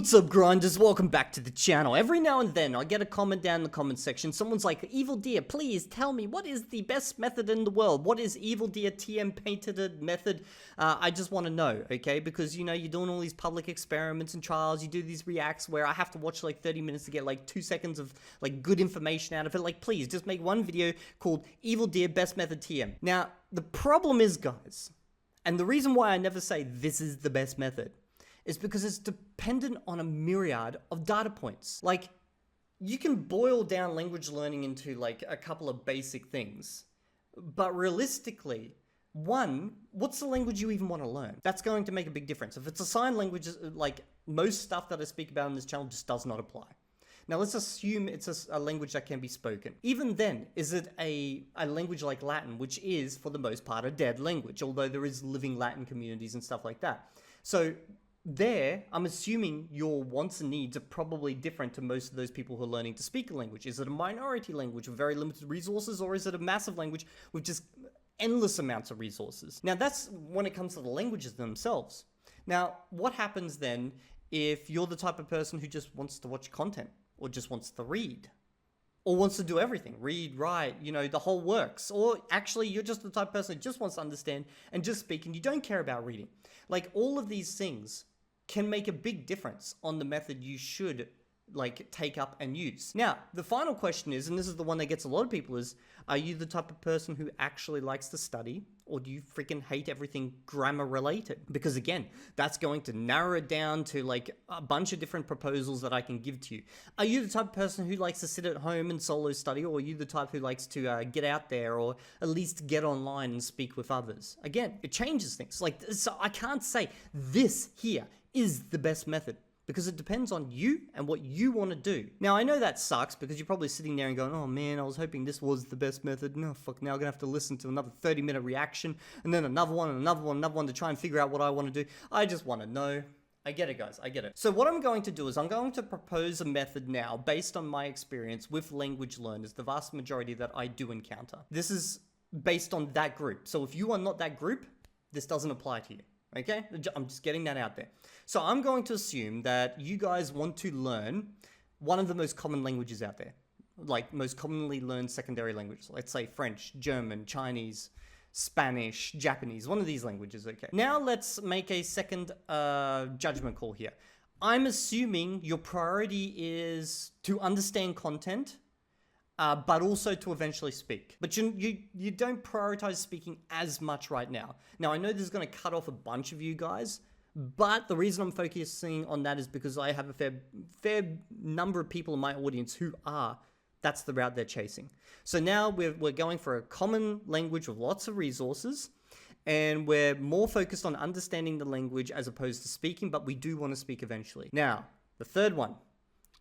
What's up, grinders? Welcome back to the channel. Every now and then I get a comment down in the comment section. Someone's like, Evildea, please tell me what is the best method in the world? What is Evildea TM patented method? I just want to know, okay? Because, you know, you're doing all these public experiments and trials. You do these reacts where I have to watch like 30 minutes to get like 2 seconds of like good information out of it. Like, please just make one video called Evildea best method TM. Now, the problem is, guys, and the reason why I never say this is the best method is because it's dependent on a myriad of data points. Like, you can boil down language learning into like a couple of basic things, but realistically, one, what's the language you even want to learn? That's going to make a big difference. If it's a sign language, like most stuff that I speak about on this channel just does not apply. Now let's assume it's a language that can be spoken. Even then, is it a language like Latin, which is for the most part a dead language, although there is living Latin communities and stuff like that. So there, I'm assuming your wants and needs are probably different to most of those people who are learning to speak a language. Is it a minority language with very limited resources, or is it a massive language with just endless amounts of resources? Now that's when it comes to the languages themselves. Now, what happens then if you're the type of person who just wants to watch content, or just wants to read, or wants to do everything, read, write, you know, the whole works, or actually you're just the type of person who just wants to understand and just speak and you don't care about reading? Like, all of these things can make a big difference on the method you should like take up and use. Now, the final question is, and this is the one that gets a lot of people, is, are you the type of person who actually likes to study, or do you freaking hate everything grammar related? Because again, that's going to narrow it down to like a bunch of different proposals that I can give to you. Are you the type of person who likes to sit at home and solo study, or are you the type who likes to get out there, or at least get online and speak with others? Again, it changes things. Like, so I can't say this here is the best method, because it depends on you and what you want to do. Now, I know that sucks, because you're probably sitting there and going, oh man, I was hoping this was the best method. No, fuck, now I'm gonna have to listen to another 30-minute reaction, and then another one, and another one, another one to try and figure out what I want to do. I just want to know. I get it, guys, I get it. So what I'm going to do is I'm going to propose a method now based on my experience with language learners, the vast majority that I do encounter. This is based on that group. So if you are not that group, this doesn't apply to you. Okay, I'm just getting that out there. So I'm going to assume that you guys want to learn one of the most common languages out there, like most commonly learned secondary languages. Let's say French, German, Chinese, Spanish, Japanese, one of these languages, okay. Now let's make a second judgment call here. I'm assuming your priority is to understand content, but also to eventually speak. But you don't prioritize speaking as much right now. Now, I know this is going to cut off a bunch of you guys, but the reason I'm focusing on that is because I have a fair number of people in my audience who that's the route they're chasing. So now we're going for a common language with lots of resources, and we're more focused on understanding the language as opposed to speaking, but we do want to speak eventually. Now, the third one,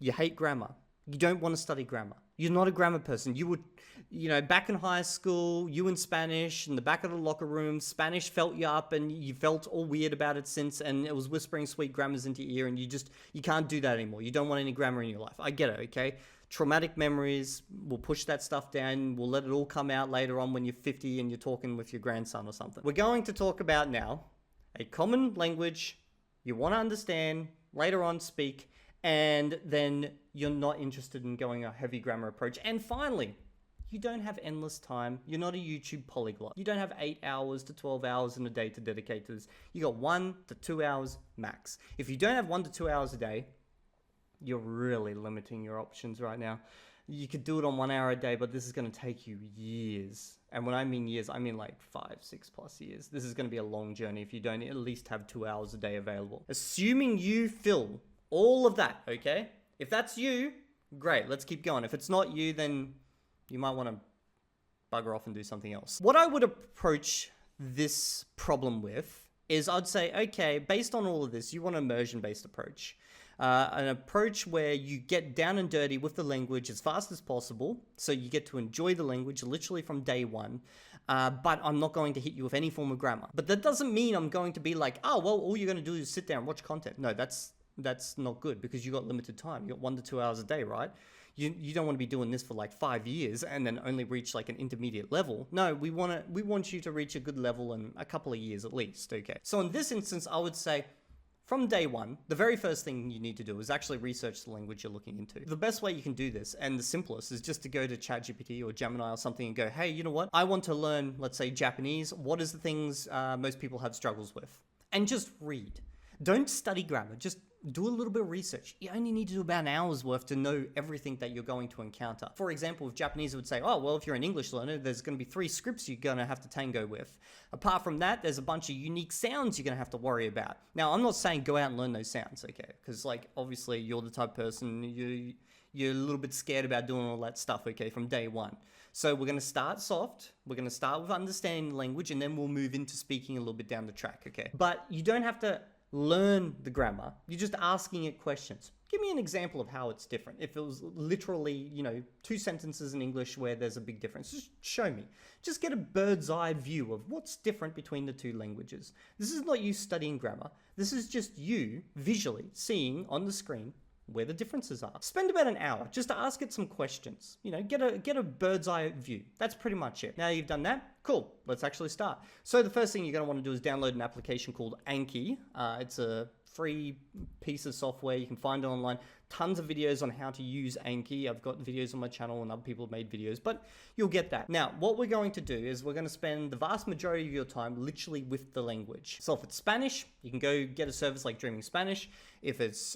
you hate grammar. You don't want to study grammar. You're not a grammar person. You would, you know, back in high school, you in Spanish, in the back of the locker room, Spanish felt you up and you felt all weird about it since, and it was whispering sweet grammars into your ear, and you can't do that anymore. You don't want any grammar in your life. I get it, okay? Traumatic memories, we'll push that stuff down. We'll let it all come out later on when you're 50 and you're talking with your grandson or something. We're going to talk about now a common language you want to understand, later on speak, and then you're not interested in going a heavy grammar approach. And finally, you don't have endless time. You're not a YouTube polyglot. You don't have 8 hours to 12 hours in a day to dedicate to this. You got 1 to 2 hours max. If you don't have 1 to 2 hours a day, you're really limiting your options right now. You could do it on 1 hour a day, but this is going to take you years. And when I mean years, I mean like 5, 6+ years. This is going to be a long journey if you don't at least have 2 hours a day available. Assuming you fill all of that, okay? If that's you, great, let's keep going. If it's not you, then you might want to bugger off and do something else. What I would approach this problem with is I'd say, okay, based on all of this, you want an immersion-based approach. An approach where you get down and dirty with the language as fast as possible, so you get to enjoy the language literally from day one, but I'm not going to hit you with any form of grammar. But that doesn't mean I'm going to be like, oh, well, all you're going to do is sit down and watch content. No, that's not good, because you got limited time. You got 1 to 2 hours a day, right? You don't want to be doing this for like 5 years and then only reach like an intermediate level. No, we want you to reach a good level in a couple of years at least, okay? So in this instance, I would say, from day one, the very first thing you need to do is actually research the language you're looking into. The best way you can do this, and the simplest, is just to go to ChatGPT or Gemini or something and go, hey, you know what? I want to learn, let's say, Japanese. What is the things most people have struggles with? And just read. Don't study grammar. Just do a little bit of research. You only need to do about an hour's worth to know everything that you're going to encounter. For example, with Japanese, it would say, oh, well, if you're an English learner, there's going to be 3 scripts you're going to have to tango with. Apart from that, there's a bunch of unique sounds you're going to have to worry about. Now, I'm not saying go out and learn those sounds, okay? Because, like, obviously, you're the type of person, you're a little bit scared about doing all that stuff, okay, from day one. So we're going to start soft. We're going to start with understanding the language, and then we'll move into speaking a little bit down the track, okay? But you don't have to learn the grammar. You're just asking it questions. Give me an example of how it's different. If it was literally, 2 sentences in English where there's a big difference, just show me. Just get a bird's eye view of what's different between the 2 languages. This is not you studying grammar. This is just you visually seeing on the screen where the differences are. Spend about an hour just to ask it some questions. Get a bird's eye view. That's pretty much it. Now you've done that, cool, let's actually start. So the first thing you're going to want to do is download an application called Anki. It's a free piece of software. You can find it online. Tons of videos on how to use Anki. I've got videos on my channel and other people have made videos, but you'll get that. Now, what we're going to do is we're going to spend the vast majority of your time literally with the language. So if it's Spanish, you can go get a service like Dreaming Spanish. If it's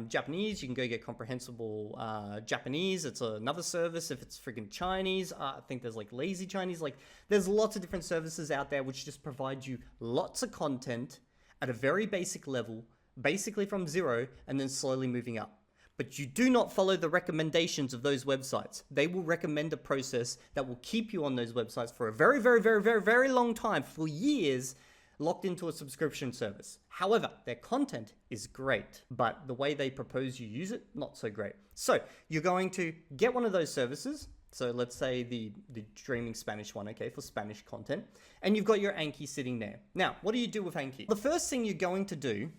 Japanese, you can go get Comprehensible Japanese. It's another service. If it's freaking Chinese, I think there's like Lazy Chinese. Like, there's lots of different services out there which just provide you lots of content at a very basic level, basically from zero, and then slowly moving up. But you do not follow the recommendations of those websites. They will recommend a process that will keep you on those websites for a very, very, very, very, very long time, for years, locked into a subscription service. However, their content is great, but the way they propose you use it, not so great. So you're going to get one of those services. So let's say the Dreaming Spanish one, okay, for Spanish content. And you've got your Anki sitting there. Now, what do you do with Anki? The first thing you're going to do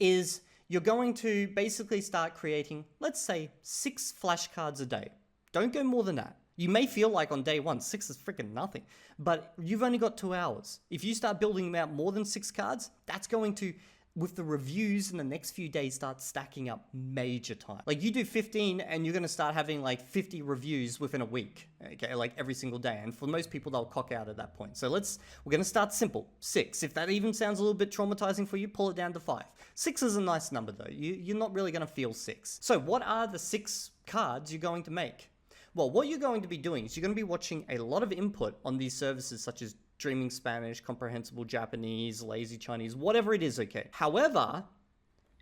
is you're going to basically start creating, let's say, 6 flashcards a day. Don't go more than that. You may feel like on day 1, 6 is freaking nothing, but you've only got 2 hours. If you start building them out more than 6 cards, that's going to, with the reviews in the next few days, start stacking up major time. Like, you do 15 and you're going to start having like 50 reviews within a week, okay, like every single day. And for most people, they'll cock out at that point. So we're going to start simple, 6. If that even sounds a little bit traumatizing for you, pull it down to 5. 6 is a nice number though. You're not really going to feel 6. So what are the 6 cards you're going to make? Well, what you're going to be doing is you're going to be watching a lot of input on these services such as Dreaming Spanish, Comprehensible Japanese, Lazy Chinese, whatever it is, okay. However,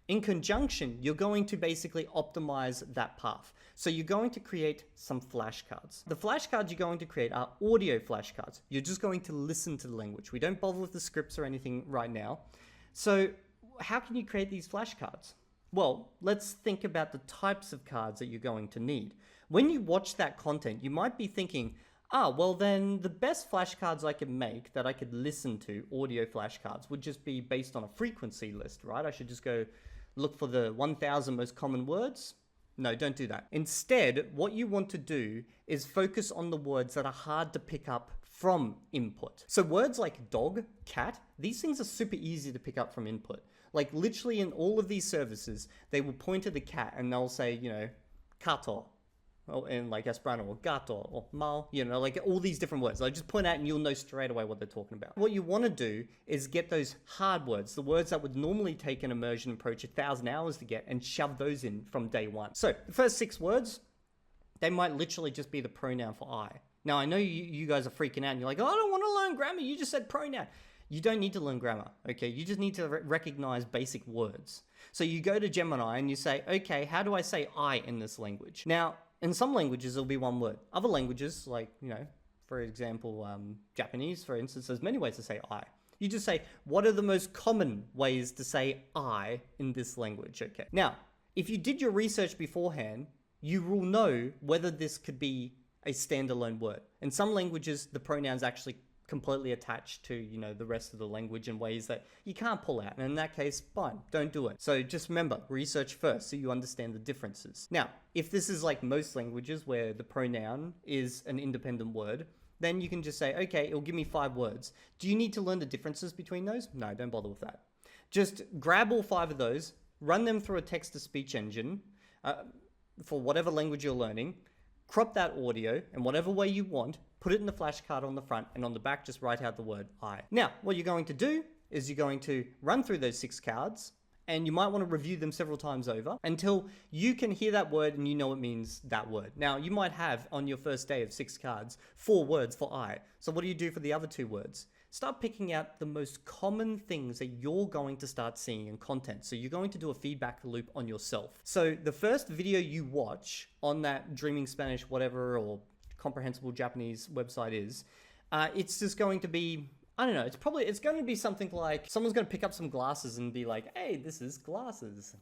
in conjunction, you're going to basically optimize that path. So you're going to create some flashcards. The flashcards you're going to create are audio flashcards. You're just going to listen to the language. We don't bother with the scripts or anything right now. So how can you create these flashcards? Well, let's think about the types of cards that you're going to need. When you watch that content, you might be thinking, well then the best flashcards I could make that I could listen to, audio flashcards, would just be based on a frequency list, right? I should just go look for the 1,000 most common words. No, don't do that. Instead, what you want to do is focus on the words that are hard to pick up from input. So words like dog, cat, these things are super easy to pick up from input. Like literally in all of these services, they will point to the cat and they'll say, kato, in like Esperanto, or gato, or mal, like all these different words. I just point out and you'll know straight away what they're talking about. What you want to do is get those hard words, the words that would normally take an immersion approach 1,000 hours to get, and shove those in from day 1. So the first 6 words, they might literally just be the pronoun for I. Now I know you guys are freaking out and you're like, oh, I don't want to learn grammar, you just said pronoun. You don't need to learn grammar, okay? You just need to recognize basic words. So you go to Gemini and you say, okay, how do I say I in this language? Now, in some languages, it'll be one word. Other languages, like, for example, Japanese, for instance, there's many ways to say I. You just say, what are the most common ways to say I in this language, okay? Now, if you did your research beforehand, you will know whether this could be a standalone word. In some languages, the pronoun's actually completely attached to, the rest of the language in ways that you can't pull out. And in that case, fine, don't do it. So just remember, research first so you understand the differences. Now, if this is like most languages where the pronoun is an independent word, then you can just say, okay, it'll give me 5 words. Do you need to learn the differences between those? No, don't bother with that. Just grab all 5 of those, run them through a text-to-speech engine for whatever language you're learning, crop that audio in whatever way you want, put it in the flashcard on the front, and on the back just write out the word I. Now, what you're going to do is you're going to run through those 6 cards, and you might want to review them several times over until you can hear that word and you know it means that word. Now, you might have on your first day of 6 cards 4 words for I. So what do you do for the other 2 words? Start picking out the most common things that you're going to start seeing in content. So you're going to do a feedback loop on yourself. So the first video you watch on that Dreaming Spanish whatever or comprehensible Japanese website is, it's just going to be, I don't know, it's going to be something like someone's going to pick up some glasses and be like, hey, this is glasses,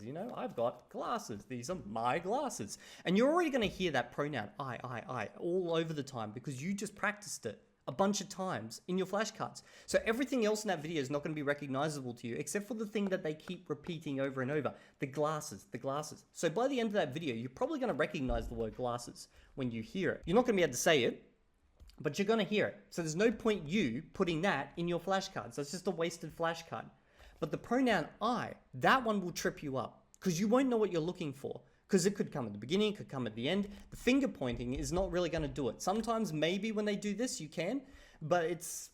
you know, I've got glasses. These are my glasses. And you're already going to hear that pronoun I all over the time because you just practiced it a bunch of times in your flashcards. So everything else in that video is not going to be recognizable to you except for the thing that they keep repeating over and over, the glasses. So by the end of that video, you're probably going to recognize the word glasses when you hear it. You're not going to be able to say it, but you're going to hear it. So there's no point you putting that in your flashcards. That's just a wasted flashcard. But the pronoun I, that one will trip you up because you won't know what you're looking for. Because it could come at the beginning, it could come at the end. The finger pointing is not really going to do it. Sometimes maybe when they do this you can, but it's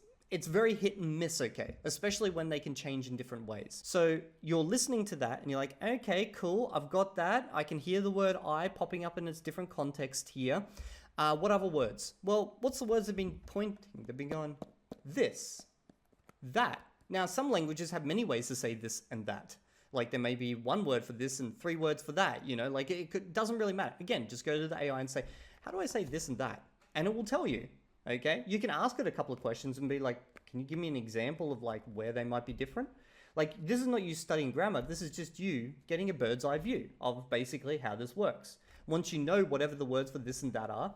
very hit and miss, okay? Especially when they can change in different ways. So you're listening to that and you're like, okay, cool, I've got that. I can hear the word I popping up in its different context here. What other words? Well, what's the words they've been pointing? They've been going this, that. Now, some languages have many ways to say this and that. Like there may be 1 word for this and 3 words for that, you know, like doesn't really matter. Again, just go to the AI and say, how do I say this and that? And it will tell you, okay? You can ask it a couple of questions and be like, can you give me an example of like where they might be different? Like this is not you studying grammar. This is just you getting a bird's eye view of basically how this works. Once you know whatever the words for this and that are,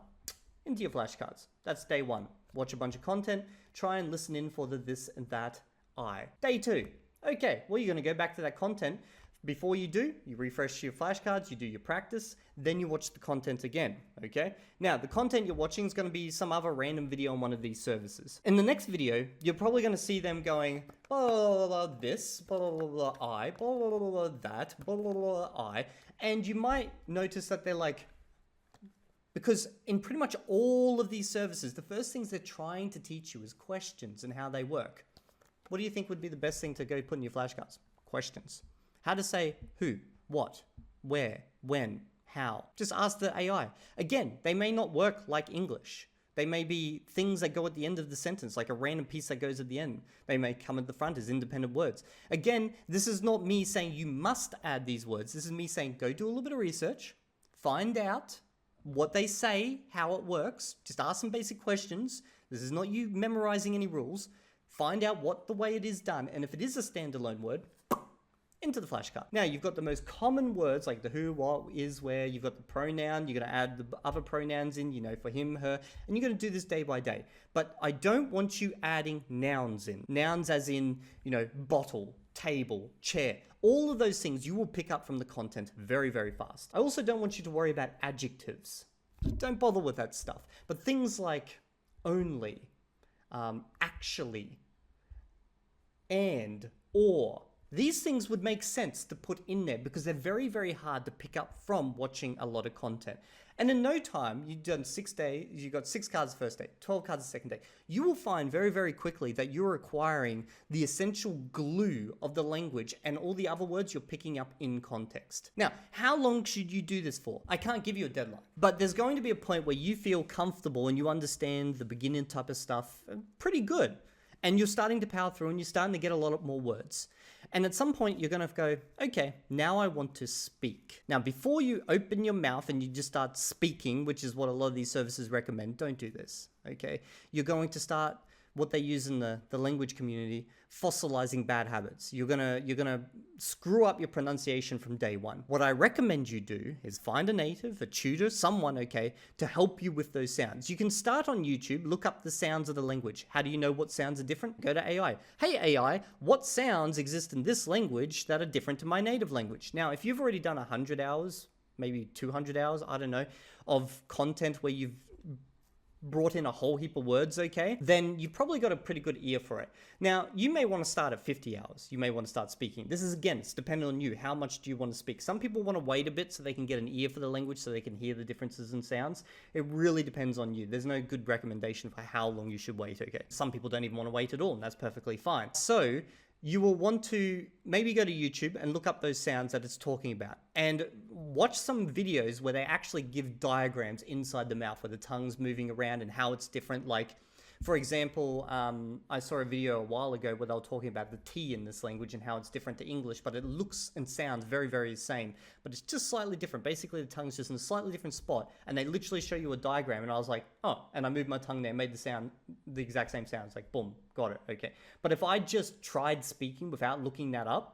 into your flashcards. That's day 1. Watch a bunch of content, try and listen in for the this and that I. Day 2. Okay, well, you're going to go back to that content. Before you do, you refresh your flashcards, you do your practice, then you watch the content again, okay? Now, the content you're watching is going to be some other random video on one of these services. In the next video, you're probably going to see them going, blah, blah, blah, this, blah, blah, blah, I, blah, blah, blah, blah, that, blah, blah, blah, I, and you might notice that they're like, because in pretty much all of these services, the first things they're trying to teach you is questions and how they work. What do you think would be the best thing to go put in your flashcards? Questions. How to say who, what, where, when, how. Just ask the AI. Again, they may not work like English. They may be things that go at the end of the sentence, like a random piece that goes at the end. They may come at the front as independent words. Again, this is not me saying you must add these words. This is me saying go do a little bit of research, find out what they say, how it works. Just ask some basic questions. This is not you memorizing any rules. Find out what the way it is done, and if it is a standalone word, into the flashcard. Now, you've got the most common words like the who, what, is, where. You've got the pronoun. You're going to add the other pronouns in, you know, for him, her, and you're going to do this day by day. But I don't want you adding nouns in. Nouns as in, you know, bottle, table, chair. All of those things you will pick up from the content very, very fast. I also don't want you to worry about adjectives. Don't bother with that stuff. But things like only, actually, and, or. These things would make sense to put in there because they're very, very hard to pick up from watching a lot of content. And in no time, you've done 6 days, you got 6 cards the first day, 12 cards the second day. You will find very, very quickly that you're acquiring the essential glue of the language and all the other words you're picking up in context. Now, how long should you do this for? I can't give you a deadline, but there's going to be a point where you feel comfortable and you understand the beginning type of stuff pretty good. And you're starting to power through and you're starting to get a lot more words. And at some point you're going to go, okay, now I want to speak. Now, before you open your mouth and you just start speaking, which is what a lot of these services recommend, don't do this, okay? You're going to start what they use in the language community, fossilizing bad habits. You're gonna screw up your pronunciation from day one. What I recommend you do is find a native, a tutor, someone, okay, to help you with those sounds. You can start on YouTube, look up the sounds of the language. How do you know what sounds are different? Go to AI. Hey AI, what sounds exist in this language that are different to my native language? Now, if you've already done 100 hours, maybe 200 hours, I don't know, of content where you've brought in a whole heap of words, okay, then you've probably got a pretty good ear for it. Now, you may want to start at 50 hours. You may want to start speaking. This is, again, it's dependent on you. How much do you want to speak? Some people want to wait a bit so they can get an ear for the language, so they can hear the differences in sounds. It really depends on you. There's no good recommendation for how long you should wait, okay? Some people don't even want to wait at all, and that's perfectly fine. So you will want to maybe go to YouTube and look up those sounds that it's talking about and watch some videos where they actually give diagrams inside the mouth where the tongue's moving around and how it's different. Like, for example, I saw a video a while ago where they were talking about the T in this language and how it's different to English, but it looks and sounds very, very the same, but it's just slightly different. Basically, the tongue's just in a slightly different spot, and they literally show you a diagram, and I was like, oh, and I moved my tongue there, made the sound, the exact same sound. It's like, boom, got it, okay. But if I just tried speaking without looking that up,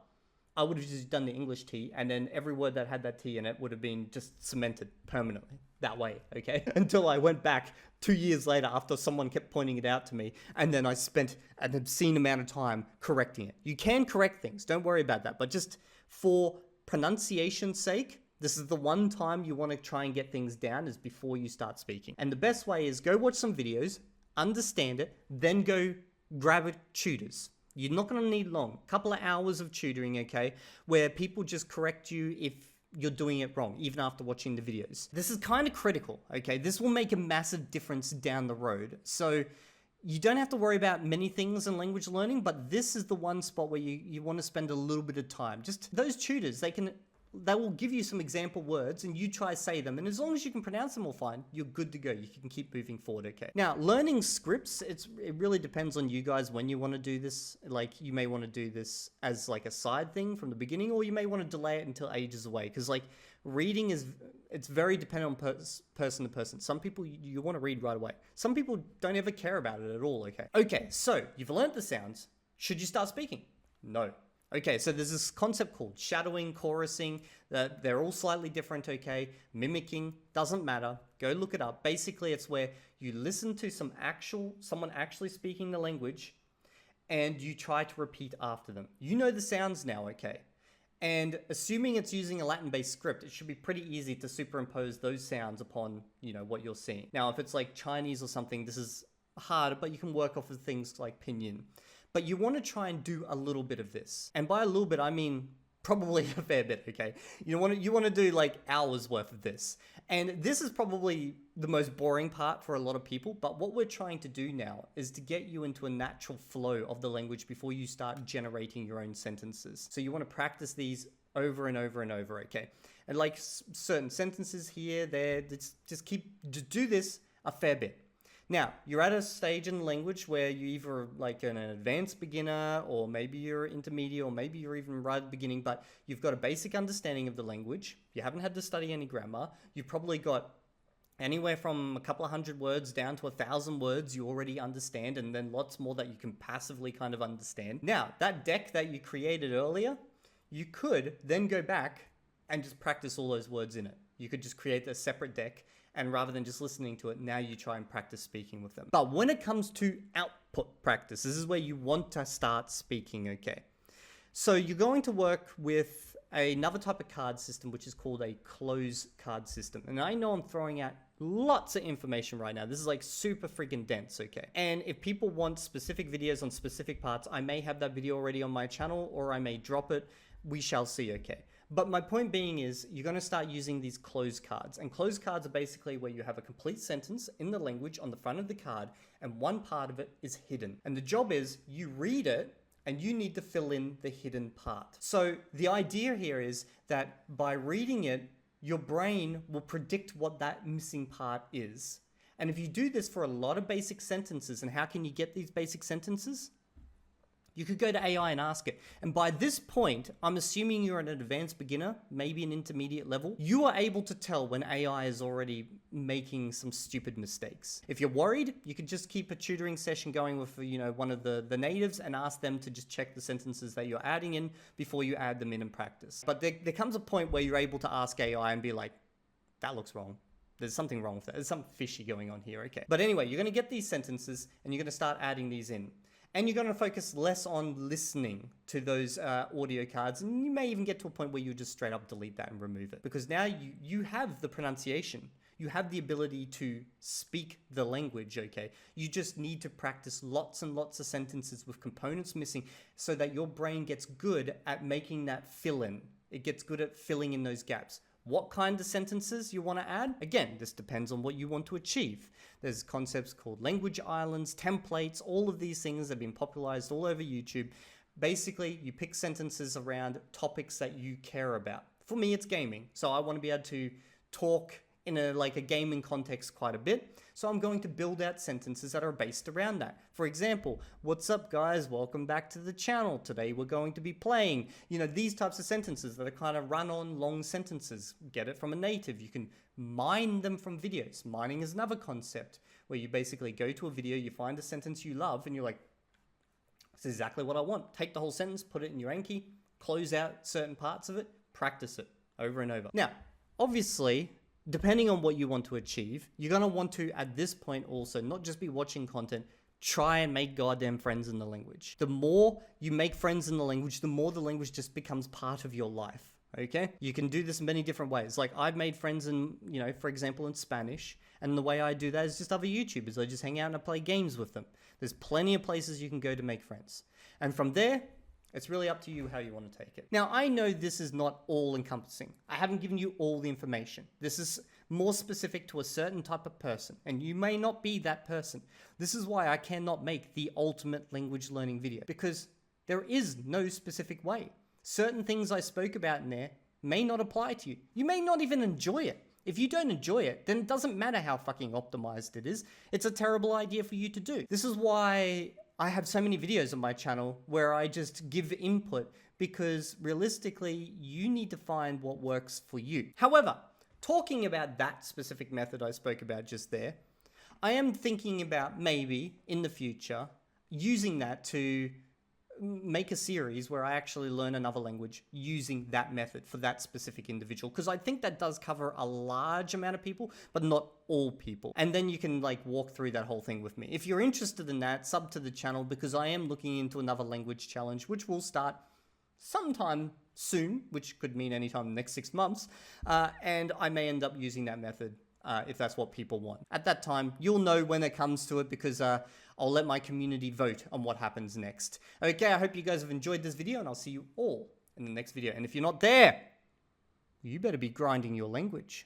I would have just done the English T, and then every word that had that T in it would have been just cemented permanently that way, okay? Until I went back 2 years later after someone kept pointing it out to me, and then I spent an obscene amount of time correcting it. You can correct things, don't worry about that, but just for pronunciation's sake, this is the one time you want to try and get things down is before you start speaking. And the best way is go watch some videos, understand it, then go grab tutors. You're not going to need long. A couple of hours of tutoring, okay, where people just correct you if you're doing it wrong, even after watching the videos. This is kind of critical, okay? This will make a massive difference down the road. So you don't have to worry about many things in language learning, but this is the one spot where you want to spend a little bit of time. Just those tutors, they will give you some example words and you try to say them, and as long as you can pronounce them all fine, you're good to go. You can keep moving forward, okay? Now, learning scripts, it really depends on you guys when you want to do this. Like, you may want to do this as like a side thing from the beginning, or you may want to delay it until ages away, because like reading it's very dependent on person to person. Some people you want to read right away. Some people don't ever care about it at all, okay? Okay, so you've learned the sounds. Should you start speaking? No. Okay, so there's this concept called shadowing, chorusing, that they're all slightly different, okay? Mimicking, doesn't matter. Go look it up. Basically, it's where you listen to someone actually speaking the language and you try to repeat after them. You know the sounds now, okay? And assuming it's using a Latin-based script, it should be pretty easy to superimpose those sounds upon, what you're seeing. Now, if it's like Chinese or something, this is harder, but you can work off of things like pinyin. But you want to try and do a little bit of this. And by a little bit, I mean probably a fair bit, okay? You want to do like hours worth of this. And this is probably the most boring part for a lot of people, but what we're trying to do now is to get you into a natural flow of the language before you start generating your own sentences. So you want to practice these over and over and over, okay? And like certain sentences here, there, just do this a fair bit. Now, you're at a stage in language where you're either like an advanced beginner, or maybe you're intermediate, or maybe you're even right at the beginning, but you've got a basic understanding of the language. You haven't had to study any grammar. You've probably got anywhere from a couple of hundred words down to 1,000 words you already understand, and then lots more that you can passively kind of understand. Now, that deck that you created earlier, you could then go back and just practice all those words in it. You could just create a separate deck, and rather than just listening to it, now you try and practice speaking with them. But when it comes to output practice, this is where you want to start speaking, okay? So you're going to work with another type of card system, which is called a close card system. And I know I'm throwing out lots of information right now. This is like super freaking dense, okay? And if people want specific videos on specific parts, I may have that video already on my channel, or I may drop it. We shall see, okay? But my point being is you're going to start using these closed cards. And closed cards are basically where you have a complete sentence in the language on the front of the card, and one part of it is hidden. And the job is you read it and you need to fill in the hidden part. So the idea here is that by reading it, your brain will predict what that missing part is. And if you do this for a lot of basic sentences, and how can you get these basic sentences? You could go to AI and ask it. And by this point, I'm assuming you're an advanced beginner, maybe an intermediate level. You are able to tell when AI is already making some stupid mistakes. If you're worried, you could just keep a tutoring session going with, one of the natives and ask them to just check the sentences that you're adding in before you add them in practice. But there comes a point where you're able to ask AI and be like, that looks wrong. There's something wrong with that. There's something fishy going on here, okay? But anyway, you're going to get these sentences and you're going to start adding these in. And you're going to focus less on listening to those audio cards. And you may even get to a point where you just straight up delete that and remove it. Because now you have the pronunciation. You have the ability to speak the language, okay? You just need to practice lots and lots of sentences with components missing so that your brain gets good at making that fill-in. It gets good at filling in those gaps. What kind of sentences you want to add? Again, this depends on what you want to achieve. There's concepts called language islands, templates, all of these things have been popularized all over YouTube. Basically, you pick sentences around topics that you care about. For me, it's gaming. So I want to be able to talk in a gaming context quite a bit. So I'm going to build out sentences that are based around that. For example, what's up guys? Welcome back to the channel. Today we're going to be playing, these types of sentences that are kind of run on long sentences. Get it from a native. You can mine them from videos. Mining is another concept where you basically go to a video, you find a sentence you love and you're like, this is exactly what I want. Take the whole sentence, put it in your Anki, close out certain parts of it, practice it over and over. Now, obviously, depending on what you want to achieve, you're going to want to, at this point also, not just be watching content, try and make goddamn friends in the language. The more you make friends in the language, the more the language just becomes part of your life, okay? You can do this in many different ways. Like I've made friends in, for example, in Spanish, and the way I do that is just other YouTubers. I just hang out and I play games with them. There's plenty of places you can go to make friends. And from there, it's really up to you how you want to take it. Now, I know this is not all encompassing. I haven't given you all the information. This is more specific to a certain type of person, and you may not be that person. This is why I cannot make the ultimate language learning video, because there is no specific way. Certain things I spoke about in there may not apply to you. You may not even enjoy it. If you don't enjoy it, then it doesn't matter how fucking optimized it is. It's a terrible idea for you to do. This is why I have so many videos on my channel where I just give input, because realistically, you need to find what works for you. However, talking about that specific method I spoke about just there, I am thinking about maybe in the future using that to make a series where I actually learn another language using that method for that specific individual, because I think that does cover a large amount of people, but not all people. And then you can walk through that whole thing with me. If you're interested in that, sub to the channel, because I am looking into another language challenge, which will start sometime soon, which could mean anytime in the next 6 months. And I may end up using that method if that's what people want. At that time, you'll know when it comes to it, because I'll let my community vote on what happens next. Okay, I hope you guys have enjoyed this video, and I'll see you all in the next video. And if you're not there, you better be grinding your language.